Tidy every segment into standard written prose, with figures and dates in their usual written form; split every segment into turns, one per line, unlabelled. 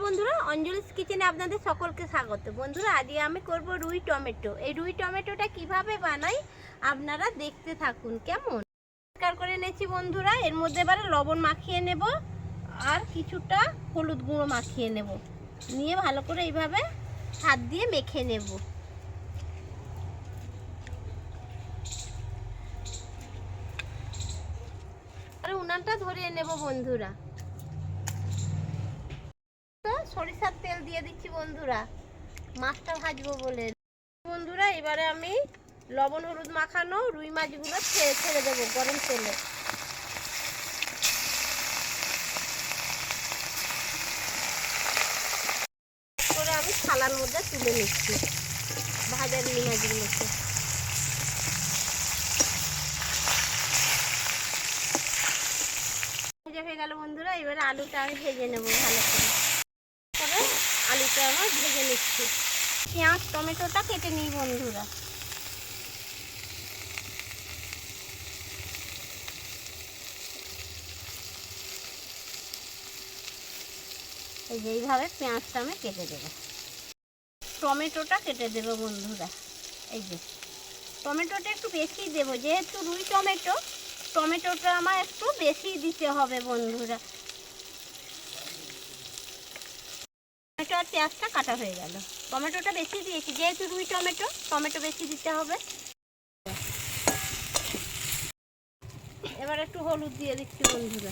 বন্ধুরা, অঞ্জলিস কিচেনে আপনাদের সকলকে স্বাগত। বন্ধুরা, আজকে আমি করব রুই টমেটো। এই রুই টমেটোটা কিভাবে বানাই আপনারা দেখতে থাকুন। কেমন পরিষ্কার করে নিয়েছি বন্ধুরা। এর মধ্যে এবারে লবণ মাখিয়ে নেব আর কিছুটা হলুদ গুঁড়ো মাখিয়ে নেব। নিয়ে ভালো করে এইভাবে হাত দিয়ে মেখে নেব। আর উনানটা ধরিয়ে নেব বন্ধুরা। সরিষার তেল দিয়ে দিচ্ছি বন্ধুরা, মাছটা ভাজবো বলে। বন্ধুরা, এবারে আমি লবণ হলুদ মাখানো রুই মাছগুলো ছেড়ে দেবো গরম তেলে। করে আমি থালার মধ্যে তুলে নিচ্ছি ভাজা রুই মাছগুলোকে। ভেজে হয়ে গেল বন্ধুরা। এবারে আলুটা আমি ভেজে নেবো ভালো করে। আলুটা আমার ভেজে নিচ্ছি। পেঁয়াজ টমেটোটা কেটে নিই বন্ধুরা। এইভাবে পেঁয়াজটা আমি কেটে দেবো। টমেটোটা কেটে দেবো বন্ধুরা। এই যে টমেটোটা একটু বেশি দেবো, যেহেতু রুই টমেটো, টমেটোটা আমার একটু বেশি দিতে হবে বন্ধুরা। টমেটো আর পেঁয়াজটা কাটা হয়ে গেল। টমেটোটা বেশি দিয়েছি, যেহেতু রুই টমেটো, টমেটো বেশি দিতে হবে। এবার একটু হলুদ দিয়ে দিচ্ছি বন্ধুরা।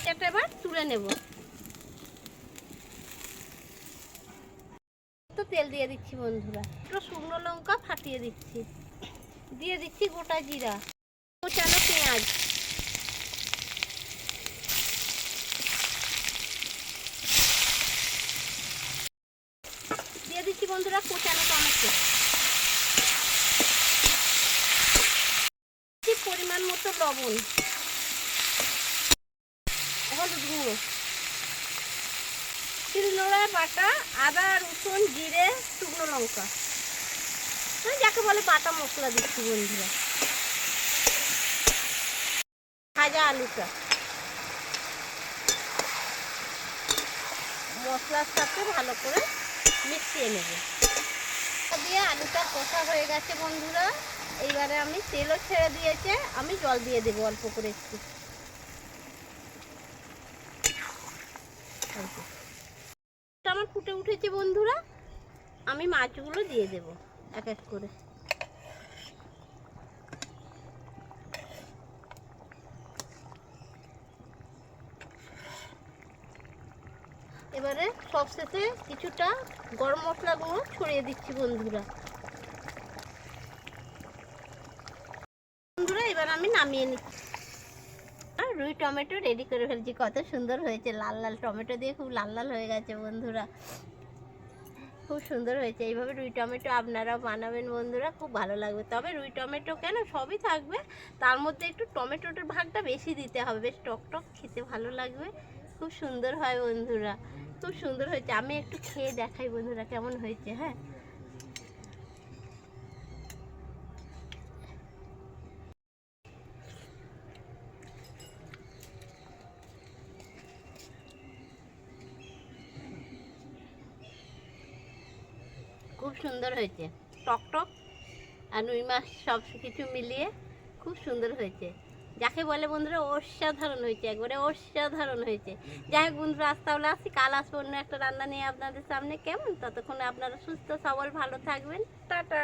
এটা এবার তুলে নেব। তো তেল দিয়ে দিচ্ছি বন্ধুরা। একটু শুকনো লঙ্কা ফাটিয়ে দিচ্ছি। দিয়ে দিচ্ছি গোটা জিরা, কোচানো পেঁয়াজ, দিয়ে দিচ্ছি বন্ধুরা কোচানো টমেটো, পরিমাণ মতো লবণ, হলুদ গুঁড়ো, শিলনোড়ায় বাটা আদা রসুন জিরে শুকনো লঙ্কা, যাকে বলে বাটা মশলা দিচ্ছি বন্ধুরা। ভাজা আলুটা মশলার সাথে ভালো করে মিশিয়ে নেব। দিয়ে আলুটা কষা হয়ে গেছে বন্ধুরা। এইবারে আমি তেলও ছেড়ে দিয়েছে, আমি জল দিয়ে দেবো অল্প করে একটু। আমার ফুটে উঠেছে বন্ধুরা, আমি মাছগুলো দিয়ে দেব এক এক করে। এবারে সবশেষে কিছুটা গরম মশলা গুঁড়ো ছড়িয়ে দিচ্ছি বন্ধুরা। এবার আমি নামিয়ে নিচ্ছি। রুই টমেটো রেডি করে ফেলছি। কত সুন্দর হয়েছে, লাল লাল টমেটো দিয়ে খুব লাল লাল হয়ে গেছে বন্ধুরা, খুব সুন্দর হয়েছে। এইভাবে রুই টমেটো আপনারাও বানাবেন বন্ধুরা, খুব ভালো লাগবে। তবে রুই টমেটো কেন, সবই থাকবে, তার মধ্যে একটু টমেটোটার ভাগটা বেশি দিতে হবে, বেশ টক টক খেতে ভালো লাগবে। খুব সুন্দর হয় বন্ধুরা, খুব সুন্দর হয়েছে। আমি একটু খেয়ে দেখাই বন্ধুরা কেমন হয়েছে। হ্যাঁ, খুব সুন্দর হয়েছে, টক টক আর রুই মাছ সব কিছু মিলিয়ে খুব সুন্দর হয়েছে। যাকে বলে বন্ধুরা অসাধারণ হয়েছে, একবারে অসাধারণ হয়েছে। যাই হোক বন্ধুরা, আজ তাহলে আসি, কাল আসবো অন্য একটা রান্না নিয়ে আপনাদের সামনে। কেমন? ততক্ষণে আপনারা সুস্থ সবল ভালো থাকবেন। টাটা।